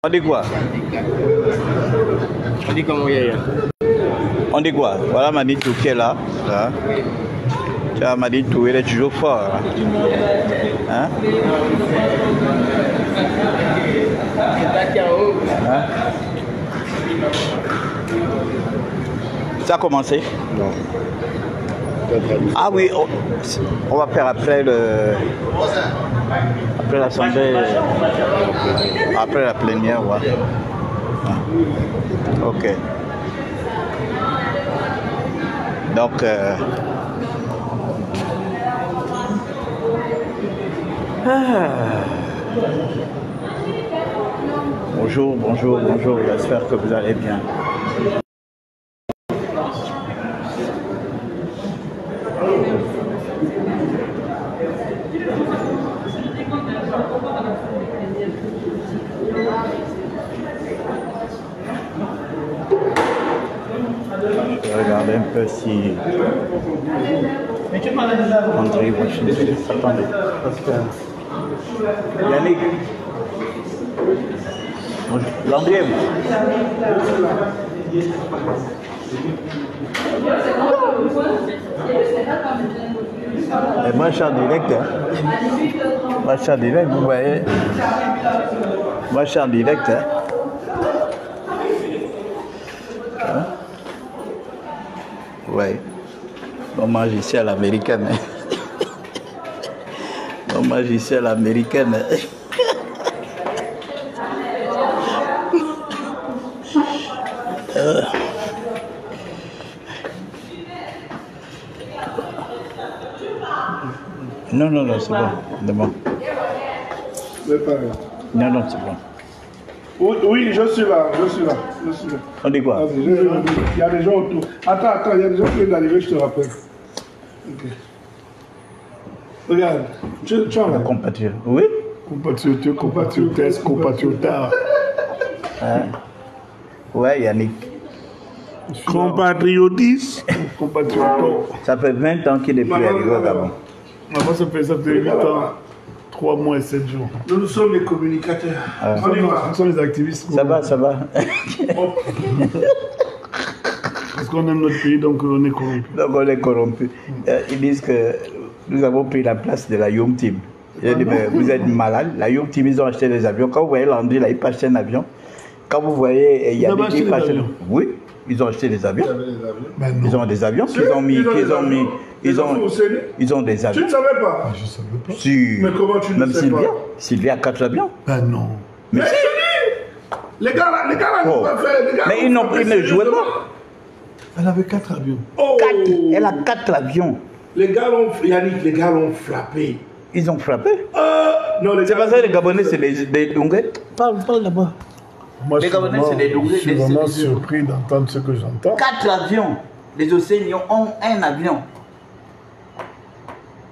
On dit quoi? On dit comment il y a. On dit quoi? Voilà Manitou qui est là. Là. Tu vois, Manitou, il est toujours fort. Hein? Hein? Ça a commencé? Non. Ah oui, on va faire après après l'assemblée, après la plénière, ouais. Ah. Ok. Donc, bonjour, bonjour, bonjour, j'espère que vous allez bien. Je vais regarder un peu si André Washington. Attendez, parce que Yannick, Landry, et moi je suis en direct, hein. Moi je suis en direct, vous voyez. Moi je suis en direct, hein. Hein? Ouais. On mange ici à l'américaine. On mange ici à l'américaine. Non, non, non, c'est bon. C'est bon. Non, non, c'est bon. Oui, je suis là, je suis là, je suis là. On dit quoi? Il y a des gens autour. Attends, il y a des gens qui viennent d'arriver, je te rappelle. Ok. Regarde, tu en as. Compatriote. Oui? Compatriote, compatriotesse, compatriotard. Hein? Ouais, Yannick. Compatriotis, compatrioto. Ça fait 20 ans qu'il est plus arrivé au Gabon. Maman, ça fait 8 ans, 3 mois et 7 jours. Nous sommes les communicateurs. Ah. Nous sommes les activistes. Ça va, ça va. Parce qu'on aime notre pays, donc on est corrompu. Donc on est corrompu. Ils disent que nous avons pris la place de la Young Team. J'ai dit, mais vous êtes malade. La Young Team, ils ont acheté des avions. Quand vous voyez Landry, là, il peut acheter un avion. Quand vous voyez Yannick, il peut acheter des avions. Oui, ils ont acheté des avions. Ils ont des avions qu'ils ont mis. Ils ont des avions. Tu ne savais pas? Je ne savais pas. Si. Mais comment tu ne sais Sylvia. pas? Sylvia a 4 avions. Ben non. Mais si. Les gars là n'ont pas fait. Mais ils ne jouaient pas. Elle avait 4 avions. Elle a 4 avions. Les gars l'ont frappé. Ils ont frappé? Non, c'est pas ça, les Gabonais, c'est des Dongais. Parle là-bas. Moi, les Gabonais, c'est des Dongais. Je suis vraiment surpris d'entendre ce que j'entends. 4 avions. Les Océaniens ont un avion.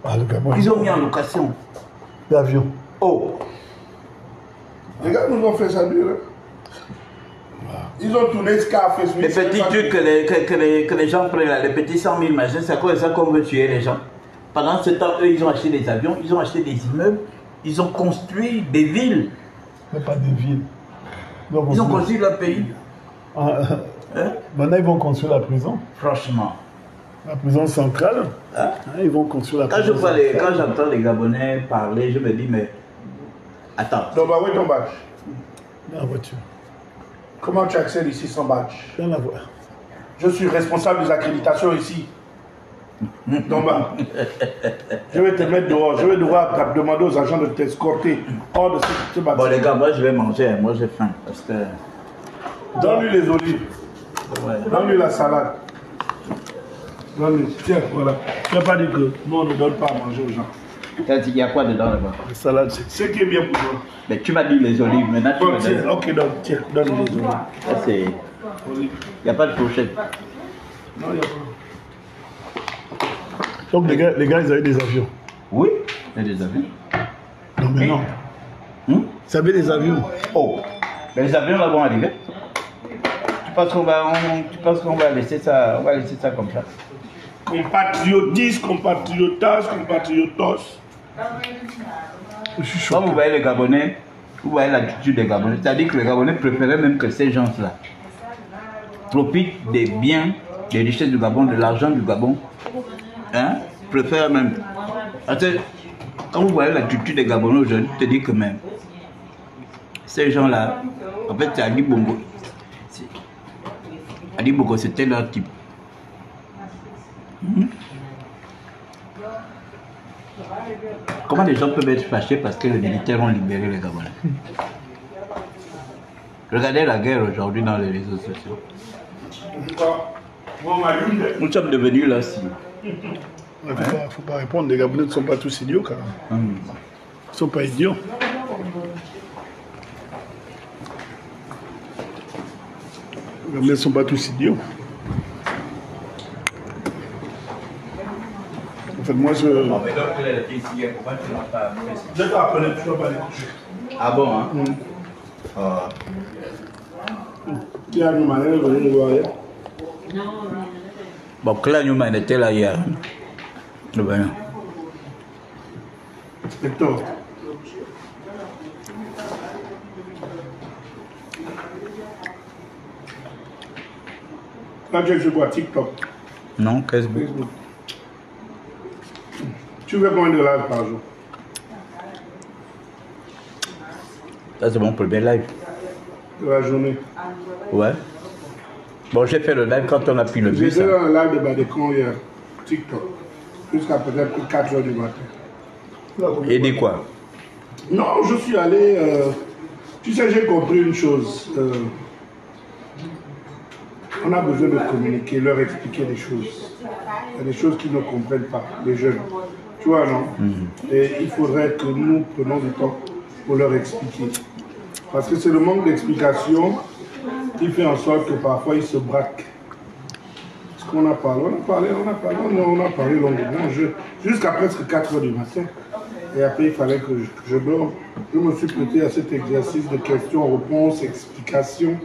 Ah, le Gabon, ils ont mis en location. L'avion. Oh. Les gars nous ont fait ça dur. Ils ont tourné Scarface. Les petits trucs que les gens prennent là, les petits 100 000 machins, c'est quoi ça qu'on veut tuer les gens? Pendant ce temps, eux, ils ont acheté des avions, ils ont acheté des immeubles, ils ont construit des villes. Mais pas des villes. Ils ont construit leur pays. Maintenant, ils vont construire la prison. Franchement. La prison centrale. Hein? Ils vont construire la prison centrale. Quand j'entends les Gabonais parler, je me dis, mais... Attends. Donc, où est ton badge? Dans la voiture. Comment tu accèdes ici sans badge? Dans la voiture. Je suis responsable des accréditations ici. Donc, je vais te mettre dehors. Je vais devoir demander aux agents de t'escorter hors de ce bâtiment. Bon, les gars, moi je vais manger. Moi j'ai faim. Parce que. Donne-lui les olives. Ouais. Donne-lui la salade. Donne-lui. Tiens, voilà. Tu n'as pas dit que nous on ne donne pas à manger aux gens. Il y a quoi dedans là-bas? La salade, c'est ce qui est bien pour toi. Mais tu m'as dit les olives. Maintenant tu me dis. Ok, donc tiens, donne-lui les olives. Ça c'est. Il n'y a pas de fourchette. Non, il n'y a pas. Donc les gars, ils avaient des avions. Oui, il y a des avions. Non, mais non. Ils avaient des avions. Oh, mais les avions là vont arriver. Tu penses qu'on va laisser ça, comme ça? Compatriotisme, compatriotage, compatriotos. Quand vous voyez les Gabonais, Vous voyez l'attitude des Gabonais. C'est-à-dire que les Gabonais préféraient même que ces gens-là profitent des biens, des richesses du Gabon, de l'argent du Gabon. Hein? Préfèrent même. Quand vous voyez l'attitude des Gabonais aujourd'hui, je te dis que même ces gens-là, en fait, c'est Ali Bongo. Ali Bongo, c'était leur type. Comment les gens peuvent être fâchés parce que les militaires ont libéré les Gabonais? Regardez la guerre aujourd'hui dans les réseaux sociaux. Nous sommes devenus là si. Il ne faut pas répondre, les Gabonais ne sont pas tous idiots quand même. Ils ne sont pas idiots. Les Gabonais ne sont pas tous idiots. En fait, moi je. Je t'ai appelé, tu ne vas pas les coucher. Ah bon, hein? Tu as une manière de venir voir hier? Bon, Claire Newman était là hier. Ben. Hector. Quand tu es quoi, TikTok? Non, Facebook. Tu veux combien de live par jour? Ça, c'est mon premier live. De la journée? Ouais. Bon, j'ai fait le live quand on a pris le bus. J'ai fait un live de Badekon hier, TikTok, jusqu'à peut-être 4 h du matin. Et dit quoi? Non, je suis allé. Tu sais, j'ai compris une chose. On a besoin de communiquer, leur expliquer des choses. Il y a des choses qu'ils ne comprennent pas, les jeunes. Tu vois, non? Et il faudrait que nous prenions du temps pour leur expliquer. Parce que c'est le manque d'explication qui fait en sorte que parfois ils se braquent. Parce qu'on a parlé, on a parlé longuement, jusqu'à presque 4 h du matin. Et après, il fallait que je dorme. Je me suis prêté à cet exercice de questions-réponses, explications.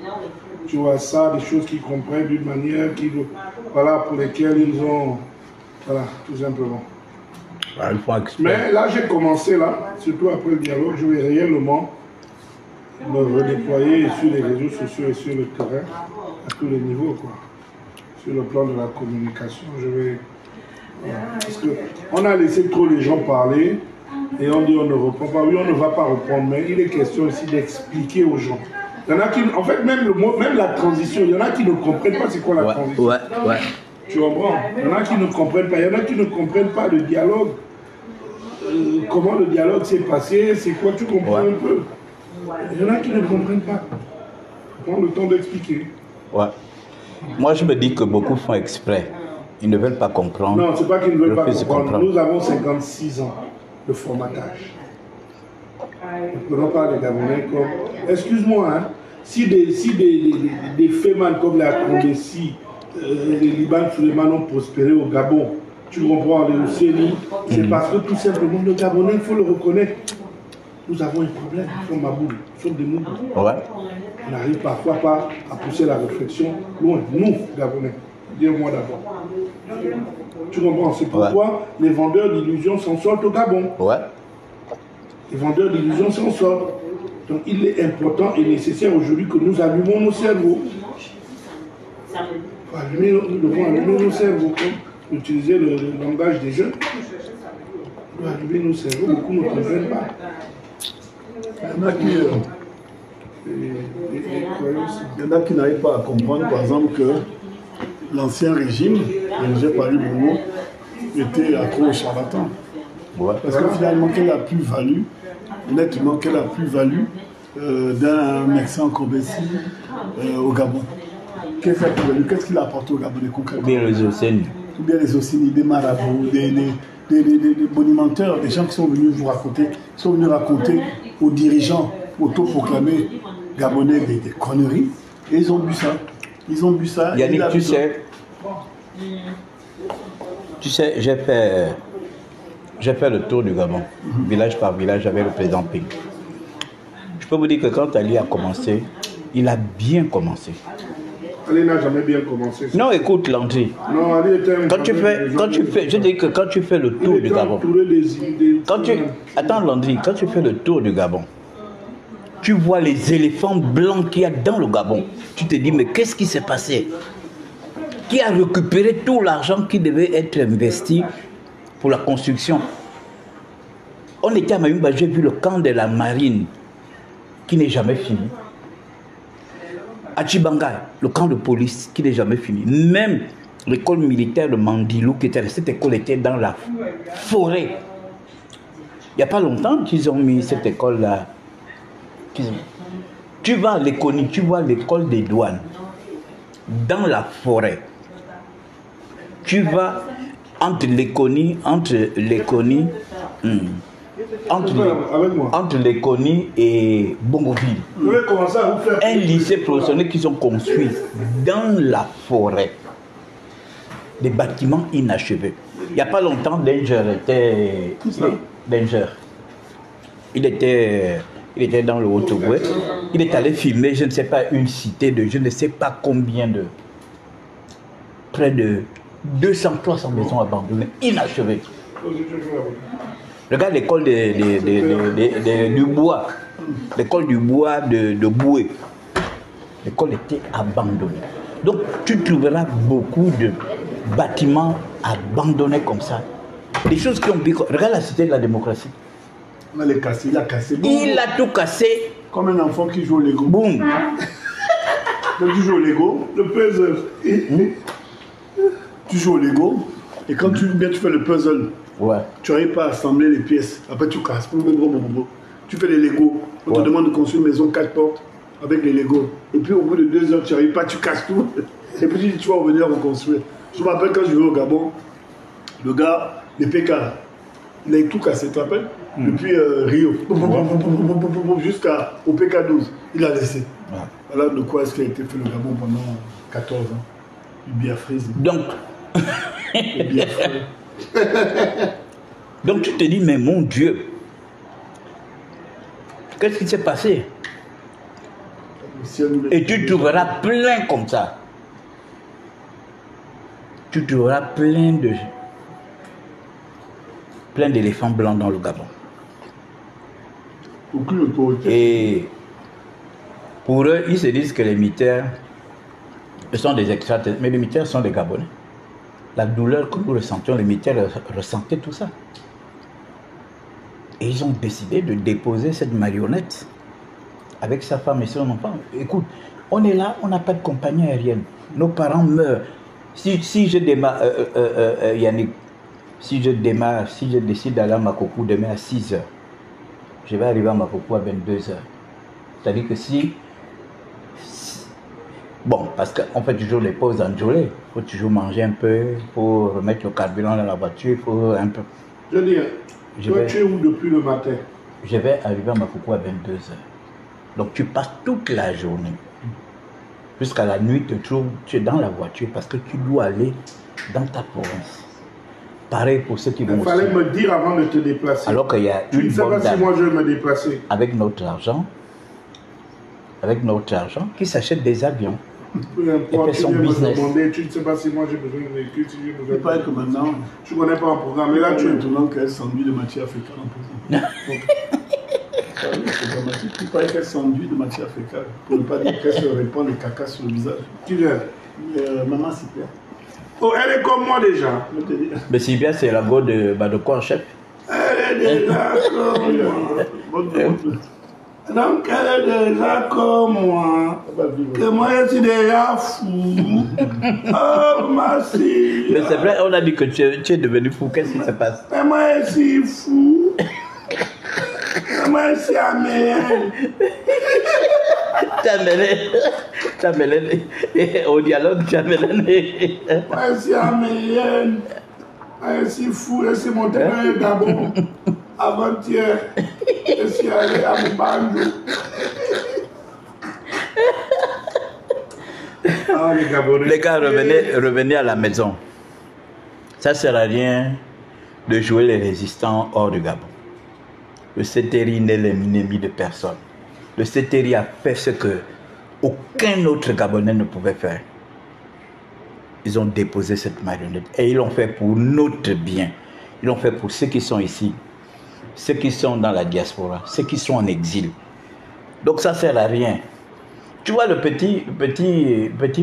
Tu vois ça, des choses qu'ils comprennent d'une manière, voilà, pour lesquelles ils ont... Voilà, tout simplement. Mais là, j'ai commencé, là, surtout après le dialogue, je vais réellement me redéployer sur les réseaux sociaux et sur le terrain, à tous les niveaux, quoi. Sur le plan de la communication, je vais... Voilà. Parce qu'on a laissé trop les gens parler, et on dit on ne reprend pas. Oui, on ne va pas reprendre, mais il est question ici d'expliquer aux gens. Il y en a qui, en fait, même le mot, même la transition, il y en a qui ne comprennent pas c'est quoi la transition. Ouais. Tu comprends? Il y en a qui ne comprennent pas. Il y en a qui ne comprennent pas le dialogue. Comment le dialogue s'est passé, c'est quoi, tu comprends un peu? Il y en a qui ne comprennent pas. Prends le temps d'expliquer. Ouais. Moi, je me dis que beaucoup font exprès. Ils ne veulent pas comprendre. Non, c'est pas qu'ils ne veulent pas comprendre. Nous avons 56 ans de formatage. Ne prenons pas les Gabonais comme... Excuse-moi, hein, si des fémans comme la Condessi, les Liban Suleiman ont prospéré au Gabon, tu comprends, les Océanies, c'est parce que tout simplement le Gabonais, il faut le reconnaître. Nous avons un problème, nous sommes Maboul, nous sommes des Moudou. Ouais. On n'arrive parfois pas à pousser la réflexion loin, nous, Gabonais. Dis-moi d'abord. Tu comprends, c'est pourquoi les vendeurs d'illusions s'en sortent au Gabon. Ouais. Les vendeurs d'illusions s'en sortent. Donc il est important et nécessaire aujourd'hui que nous allumons nos cerveaux. Nous devons allumer nos cerveaux, comme utiliser le langage des jeunes. Nous devons allumer nos cerveaux, beaucoup ne comprennent pas. Il y en a qui n'arrivent pas à comprendre, par exemple, que l'ancien régime, dirigé par Ali Bongo, était accro au charlatan. Ouais. Parce que finalement, quelle est la plus-value, honnêtement, quelle est la plus-value d'un médecin Kobesi au Gabon? Quelle est la plus-value? Qu'est-ce qu'il a apporté au Gabon concrètement? Ou bien les Océanies. Ou bien les Océanies, des marabouts, des bonimenteurs, des gens qui sont venus vous raconter, qui sont venus raconter aux dirigeants autoproclamés gabonais des conneries, et ils ont bu ça. Ils ont bu ça. Yannick, tu sais, j'ai fait le tour du Gabon, village par village, avec le président Ping. Je peux vous dire que quand Ali a commencé, il a bien commencé. Ali n'a jamais bien commencé. Non, écoute, Landry. Non, Ali était je dis que quand tu fais le tour du Gabon, attends, Landry, quand tu fais le tour du Gabon, tu vois les éléphants blancs qu'il y a dans le Gabon. Tu te dis, mais qu'est-ce qui s'est passé? Qui a récupéré tout l'argent qui devait être investi pour la construction? On était à Mayumba, j'ai vu le camp de la marine qui n'est jamais fini. À Chibanga, le camp de police qui n'est jamais fini. Même l'école militaire de Mandilou, qui était, cette école était dans la forêt. Il n'y a pas longtemps qu'ils ont mis cette école-là. Tu vas à l'Éconie, tu vois l'école des douanes, dans la forêt. Tu vas entre l'Éconie et Bongoville. Un lycée professionnel qu'ils ont construit dans la forêt. Des bâtiments inachevés. Il n'y a pas longtemps, Danger était... Danger. Il était dans le Haut-Togo. Il est allé filmer, je ne sais pas, une cité de je ne sais pas combien de... Près de 200-300 maisons abandonnées, inachevées. Regarde l'école du bois. L'école du bois de Boué. L'école était abandonnée. Donc tu trouveras beaucoup de bâtiments abandonnés comme ça. Des choses qui ont piqué. Regarde la cité de la démocratie. Il a cassé. Il a tout cassé. Comme un enfant qui joue au Lego. Boum. Donc tu joues au Lego, le puzzle. Tu joues au Lego, et quand tu fais le puzzle, tu n'arrives pas à assembler les pièces. Après tu casses. Tu fais les Lego. On te demande de construire une maison 4 portes avec les Lego. Et puis au bout de 2 heures, tu n'arrives pas, tu casses tout. Et puis tu vas revenir reconstruire. Je me rappelle quand je vais au Gabon, le gars, les PK, il a tout cassé, tu te rappelles? Depuis Rio, jusqu'au PK12, il a laissé. Voilà de quoi est-ce qu'il a été fait le Gabon pendant 14 ans. Du biafrisme. Donc tu te dis, mais mon Dieu, qu'est-ce qui s'est passé? Et tu trouveras plein comme ça. Tu trouveras plein d'éléphants blancs dans le Gabon. Et pour eux, ils se disent que les militaires sont des extraterrestres, mais les militaires sont des Gabonais. La douleur que nous ressentions, les militaires ressentaient tout ça. Et ils ont décidé de déposer cette marionnette avec sa femme et son enfant. Écoute, on est là, on n'a pas de compagnie aérienne. Nos parents meurent. Si je démarre, Yannick, si je décide d'aller à Makoko demain à 6 h, je vais arriver à Makoko à 22 h. C'est-à-dire que bon, parce qu'on fait toujours les pauses en journée. Il faut toujours manger un peu, il faut remettre le carburant dans la voiture, il faut un peu. Je veux dire, tu es où depuis le matin? Je vais arriver à Makoko à 22 h. Donc tu passes toute la journée. Jusqu'à la nuit, tu es dans la voiture parce que tu dois aller dans ta province. Pareil pour ceux qui vont aussi. Il fallait me dire avant de te déplacer. Alors qu'il y a une bonne dame. Tu ne sais pas si moi je vais me déplacer. Avec notre argent, qui s'achète des avions. Et fait son business. Tu ne sais pas si moi j'ai besoin de véhicule, si j'ai besoin de... Pas que maintenant, tu ne connais pas un programme. Mais là, tu es maintenant qu'elle s'enduit de matière fécale en présent. Tu parles qu'elle s'enduit de matière fécale pour ne pas dire qu'elle se répand le caca sur le visage. Qui vient? Maman Sipia. Oh, elle est comme moi déjà. Mais Sipia, c'est la go de quoi en chef? Elle est déjà comme moi. Donc elle est déjà comme moi. Que moi je suis déjà fou. Oh ma fille. Mais c'est vrai, on a dit que tu es devenu fou. Qu'est-ce qui se passe? Mais moi je suis fou. Moi je suis amélioré. Tu as mêlé au dialogue, tu as mêlé. Moi je suis amélioré. Moi je suis fou. Je suis monté dans le Gabon. Avant-hier, je suis allé à Mbandou. Les gars, revenez à la maison. Ça ne sert à rien de jouer les résistants hors du Gabon. Le CTRI n'est l'ennemi de personne. Le CTRI a fait ce que aucun autre Gabonais ne pouvait faire. Ils ont déposé cette marionnette et ils l'ont fait pour notre bien. Ils l'ont fait pour ceux qui sont ici, ceux qui sont dans la diaspora, ceux qui sont en exil. Donc ça sert à rien. Tu vois le petit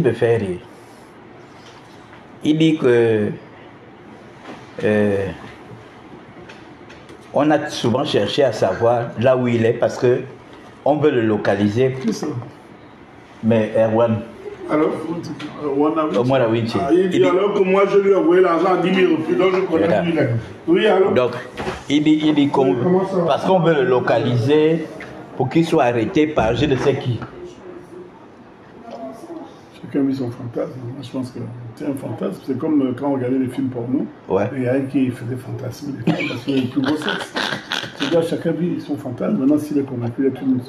Befferry, il dit que on a souvent cherché à savoir là où il est parce que on veut le localiser. Qui ça? Mais Erwan. Alors, Winchi. Il dit alors que moi je lui ai envoyé l'argent à 10 000 rupies, donc je connais où il est. Oui, alors. Donc, il dit parce qu'on veut le localiser pour qu'il soit arrêté par je ne sais qui. Chacun vit son fantasme. Moi, je pense que c'est un fantasme. C'est comme quand on regardait les films porno. Ouais. Il y a un qui faisait fantasmer les femmes parce qu'il y a le plus beau sexe. C'est-à-dire chacun vit son fantasme. Maintenant, s'il est convaincu d'être une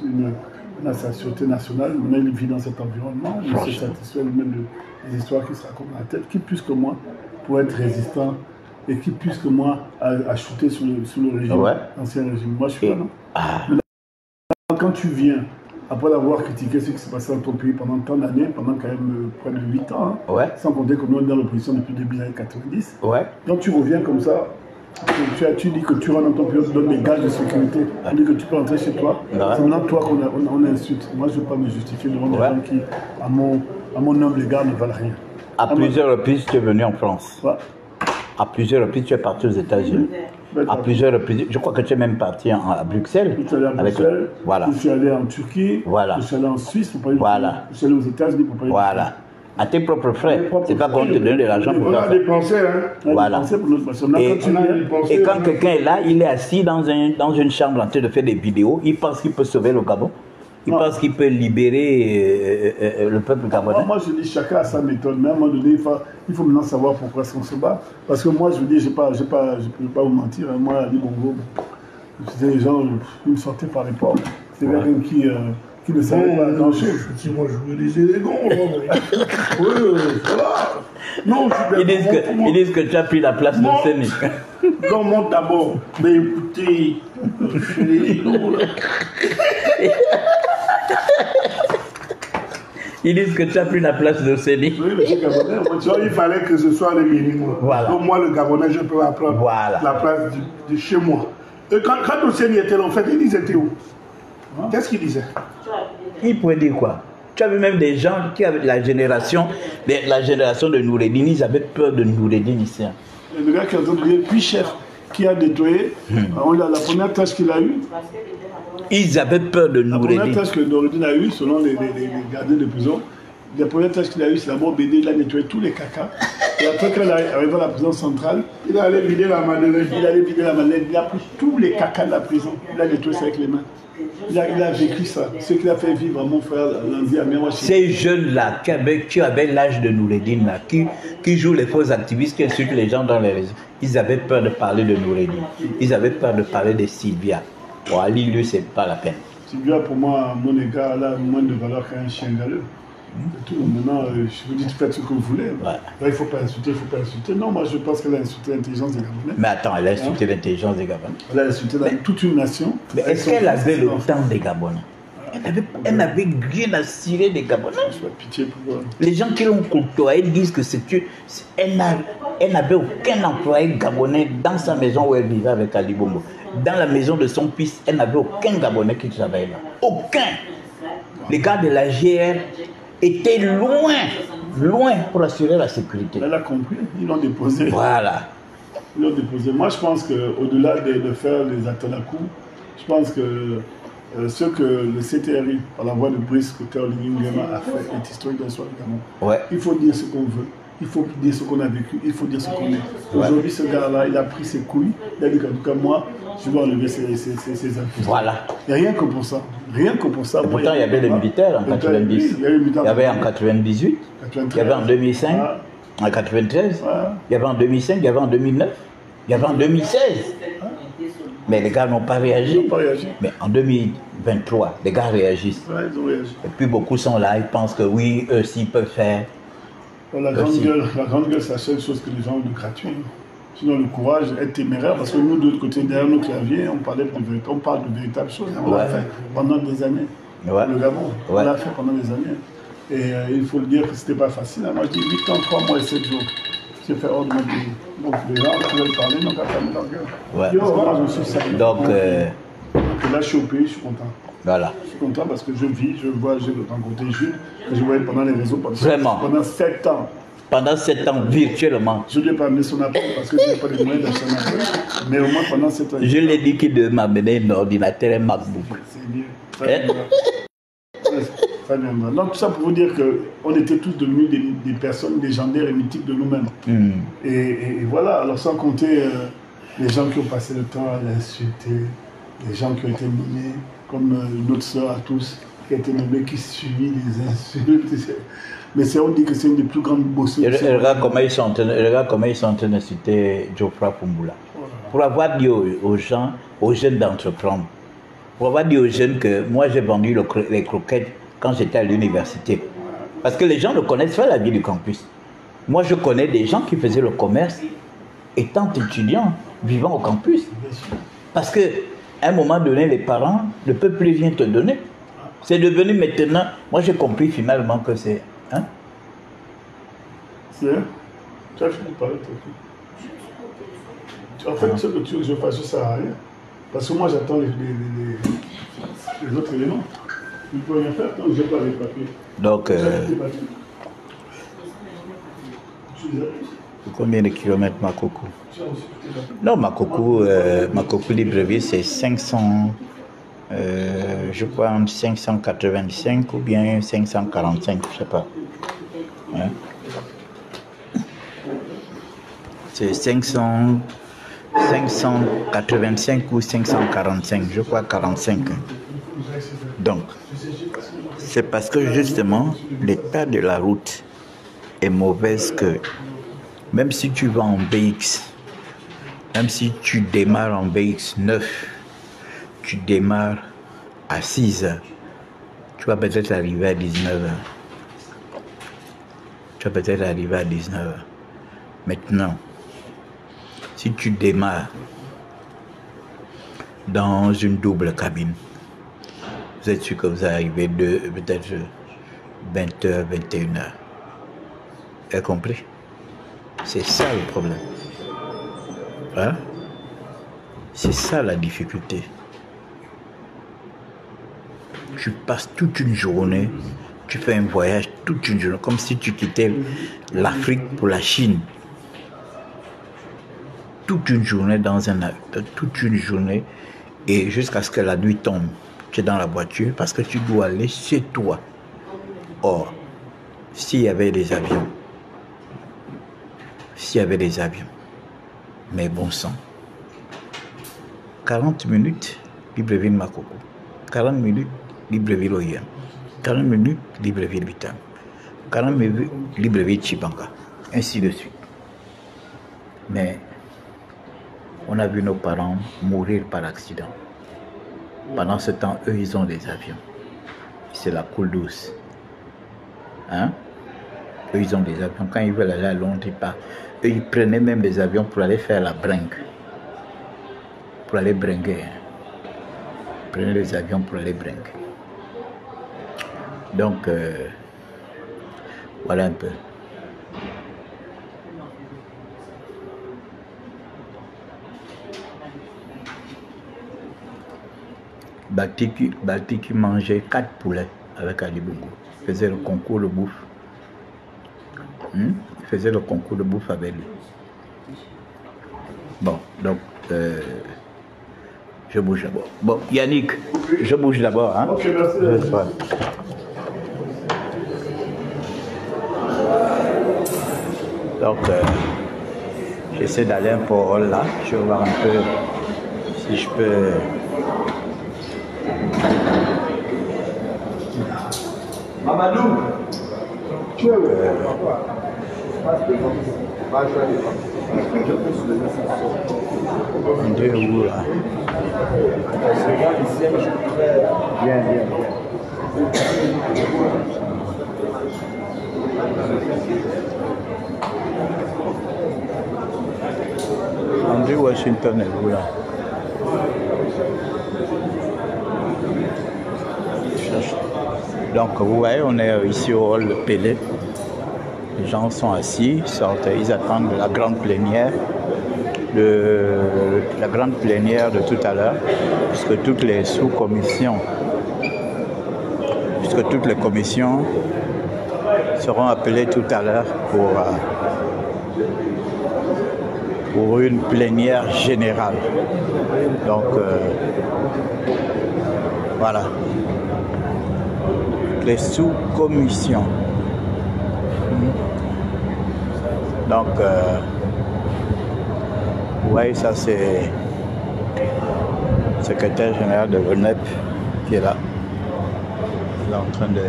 société nationale, maintenant il vit dans cet environnement, il se satisfait lui-même des histoires qui se racontent dans la tête. Qui plus que moi pour être résistant et qui plus que moi à shooter sous le régime, l'ancien régime. Moi, je suis là, non? Quand tu viens, après avoir critiqué ce qui s'est passé dans ton pays pendant tant d'années, pendant quand même près de 8 ans, hein, sans compter que nous on est dans l'opposition depuis le début des années 90, donc tu reviens comme ça, tu dis que tu rentres dans ton pays, tu donnes des gages de sécurité, tu dis que tu peux rentrer chez toi, c'est maintenant toi qu'on insulte. Moi je ne veux pas me justifier devant des gens qui, à mon humble égard, ne valent rien. À plusieurs reprises, tu es venu en France. À plusieurs reprises, tu es parti aux États-Unis. À plusieurs reprises, je crois que tu es même parti à Bruxelles. Je suis allé à Bruxelles, je suis allé en Turquie, je suis allé en Suisse pour parler je suis allé aux États-Unis pour parler à tes propres frais. C'est pas qu'on te donne de l'argent pour ça. On a dépensé, hein. Voilà. Et quand quelqu'un est là, il est assis dans une chambre en train de faire des vidéos, il pense qu'il peut sauver le Gabon. Il pense qu'il peut libérer le peuple gabonais. Moi, je dis chacun a sa méthode, mais à un moment donné, il faut maintenant savoir pourquoi on se bat. Parce que moi, je vous dis, je ne peux pas vous mentir. Hein. Moi, Ali Bongo, c'était les gens qui me sortaient par les portes. C'est quelqu'un qui ne savait pas grand-chose. Si moi, je me disais les gonds, voilà. Non, ils disent que tu as pris la place de Séni. Non, monte d'abord. Mais écoutez, je suis les gonds, là. Ils disent que tu as pris la place de Séni. Oui, mais c'est Gabonais. Il fallait que ce soit les minimums. Voilà. Donc moi, le Gabonais, je peux apprendre la place de chez moi. Et quand le Séni était là, en fait, ils étaient où? Qu'est-ce qu'il disait? Il pouvait dire quoi? Tu as vu même des gens qui avaient la génération de Noureddin, ils avaient peur de Noureddin ici. Le gars qui a donné puis chef, qui a nettoyé, la première tâche qu'il a eue. Ils avaient peur de Noureddin. La première tâche que Noureddin a eue, selon les gardiens de prison, la première tâche qu'il a eue, c'est d'abord BD, il a nettoyé tous les cacas. Et après, quand il est arrivé à la prison centrale, il est allé vider la Madeleine. Il a pris tous les cacas de la prison. Il a nettoyé ça avec les mains. Il a vécu ça. Ce qu'il a fait vivre à mon frère Lanzi à Miawa. Ces jeunes-là qui avaient l'âge de Noureddin, là, qui jouent les faux activistes, qui insultent les gens dans les réseaux, ils avaient peur de parler de Noureddin. Ils avaient peur de parler de Sylvia. Bon, Ali, lui, c'est pas la peine. Sylvia, pour moi, à mon égard, elle a moins de valeur qu'un chien galeux. Tout. Maintenant, je vous dis, faites ce que vous voulez. Là, il ne faut pas insulter, Non, moi, je pense qu'elle a insulté l'intelligence des Gabonais. Mais attends, elle a insulté l'intelligence des Gabonais. Elle a insulté toute une nation. Mais est-ce qu'elle avait le temps des Gabonais? Elle n'avait rien à cirer des Gabonais. Je n'ai pas pitié pour eux. Les gens qui l'ont côtoyée disent que elle n'avait aucun employé gabonais dans sa maison où elle vivait avec Ali Bongo. Dans la maison de son fils, elle n'avait aucun Gabonais qui travaillait là. Aucun. Les gars de la GR étaient loin pour assurer la sécurité. Elle a compris, ils l'ont déposé. Voilà. Ils l'ont déposé. Moi, je pense qu'au-delà de faire les appels à coups, je pense que ce que le CTRI, par la voix de Brice Cotter-Lingema, a fait est historique dans l'histoire du Gabon. Il faut dire ce qu'on veut. Il faut dire ce qu'on a vécu, il faut dire ce qu'on est. Aujourd'hui, ce gars-là, il a pris ses couilles, il a dit qu'en tout cas, moi, je vais enlever ses impôts. Voilà. Et rien que pour ça. Rien que pour ça. Et pourtant, il y avait des militaires en 90. Il y avait en 98, il y avait en 2005, en 93, il y avait en 2005, il y avait en 2009, il y avait en 2016. Mais les gars n'ont pas réagi. Ils n'ont pas réagi. Mais en 2023, les gars réagissent. Ils ont réagi. Et puis beaucoup sont là, ils pensent que oui, eux aussi peuvent faire. La grande gueule, c'est la seule chose que les gens ont de gratuit. Sinon, le courage est téméraire parce que nous, de l'autre côté, derrière nos claviers, on parle de véritables choses. On l'a fait pendant des années. Le Gabon, on l'a fait pendant des années. Et il faut le dire que ce n'était pas facile. Moi, je dis 8 ans, 3 mois et 7 jours. J'ai fait hors de mon pays. Donc, les gens qui veulent parler n'ont qu'à fermer leur gueule. Donc, là, je suis au pays, je suis content. Voilà. Je suis content parce que je vis, j'ai rencontré Jules, que je voyais pendant les réseaux pendant 7 ans. Pendant 7 ans, virtuellement. Je ne lui ai pas amené son appel parce que je n'ai pas les moyens d'acheter un appel. Mais au moins pendant 7 ans. Je lui ai dit qu'il devait m'amener un ordinateur, un MacBook. C'est mieux. Ça viendra. Donc, tout ça pour vous dire qu'on était tous devenus des personnes légendaires et mythiques de nous-mêmes. Et voilà, alors sans compter les gens qui ont passé le temps à l'insulter, les gens qui ont été nommés, comme notre soeur à tous, qui a été nommée, qui subit les insultes. Mais on dit que c'est une des plus grandes bosses. Regarde comment ils sont en train de citer Geoffroy Pumbula. Voilà. Pour avoir dit aux gens, aux jeunes d'entreprendre, pour avoir dit aux jeunes que moi j'ai vendu les croquettes quand j'étais à l'université. Parce que les gens ne connaissent pas la vie du campus. Moi je connais des gens qui faisaient le commerce étant étudiants, vivant au campus. Parce qu'à un moment donné, les parents ne peuvent plus rien te donner. C'est devenu maintenant, moi j'ai compris finalement que c'est... Hein? C'est... Tu as fini de parler, en fait, ce que tu veux que je fasse, ça ne sert à rien. Parce que moi j'attends les autres éléments. Tu ne peux rien faire tant que je n'ai pas les papiers. Donc, combien de kilomètres Makoko? Non, Makoko Libreville, c'est 500, je crois, 585 ou bien 545, je ne sais pas. Hein? C'est 585 ou 545, je crois 45. Donc, c'est parce que justement, l'état de la route est mauvaise que même si tu vas en BX, même si tu démarres en BX 9, tu démarres à 6 heures, tu vas peut-être arriver à 19 heures. Tu vas peut-être arriver à 19 heures. Maintenant, si tu démarres dans une double cabine, vous êtes sûr que vous arrivez peut-être 20h, 21h. Vous avez compris? C'est ça le problème. Hein? C'est ça la difficulté. Tu passes toute une journée, tu fais un voyage toute une journée, comme si tu quittais l'Afrique pour la Chine. Toute une journée toute une journée, et jusqu'à ce que la nuit tombe, tu es dans la voiture parce que tu dois aller chez toi. Or, s'il y avait des avions, mais bon sang, 40 minutes, Libreville Makoko, 40 minutes, Libreville Oyem, 40 minutes, Libreville Bitam, 40 minutes, Libreville Chibanga, ainsi de suite. Mais on a vu nos parents mourir par accident. Pendant ce temps, eux, ils ont des avions. C'est la coule douce. Hein? Eux, ils ont des avions. Quand ils veulent aller à Londres, ils partent. Eux, ils prenaient même des avions pour aller faire la bringue. Pour aller bringuer. Ils prenaient des avions pour aller bringuer. Donc, voilà un peu. Baltiki mangeait 4 poulets avec Ali Bongo. Il faisait le concours de bouffe. Il faisait le concours de bouffe avec lui. Bon, donc, je bouge d'abord. Bon, Yannick, je bouge d'abord. Hein? Ok, merci. Donc, j'essaie d'aller un peu au hall là. Je vais voir un peu si je peux... Mamadou, tu es André où là? Bien. André Washington est où là? Donc vous voyez, on est ici au hall Pelé. Les gens sont assis, sortent, ils attendent la grande plénière de tout à l'heure, puisque toutes les sous-commissions puisque toutes les commissions seront appelées tout à l'heure pour une plénière générale. Donc, voilà. Les sous-commissions. Donc, vous voyez, ça c'est le secrétaire général de l'ONEP qui est là. Il est en train de...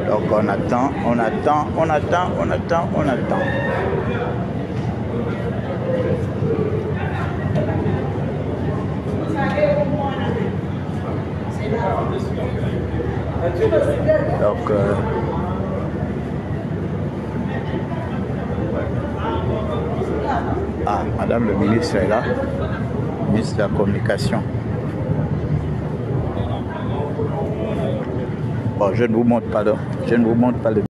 Donc on attend. Donc Madame le ministre est là, ministre de la Communication. Bon, je ne vous montre pas le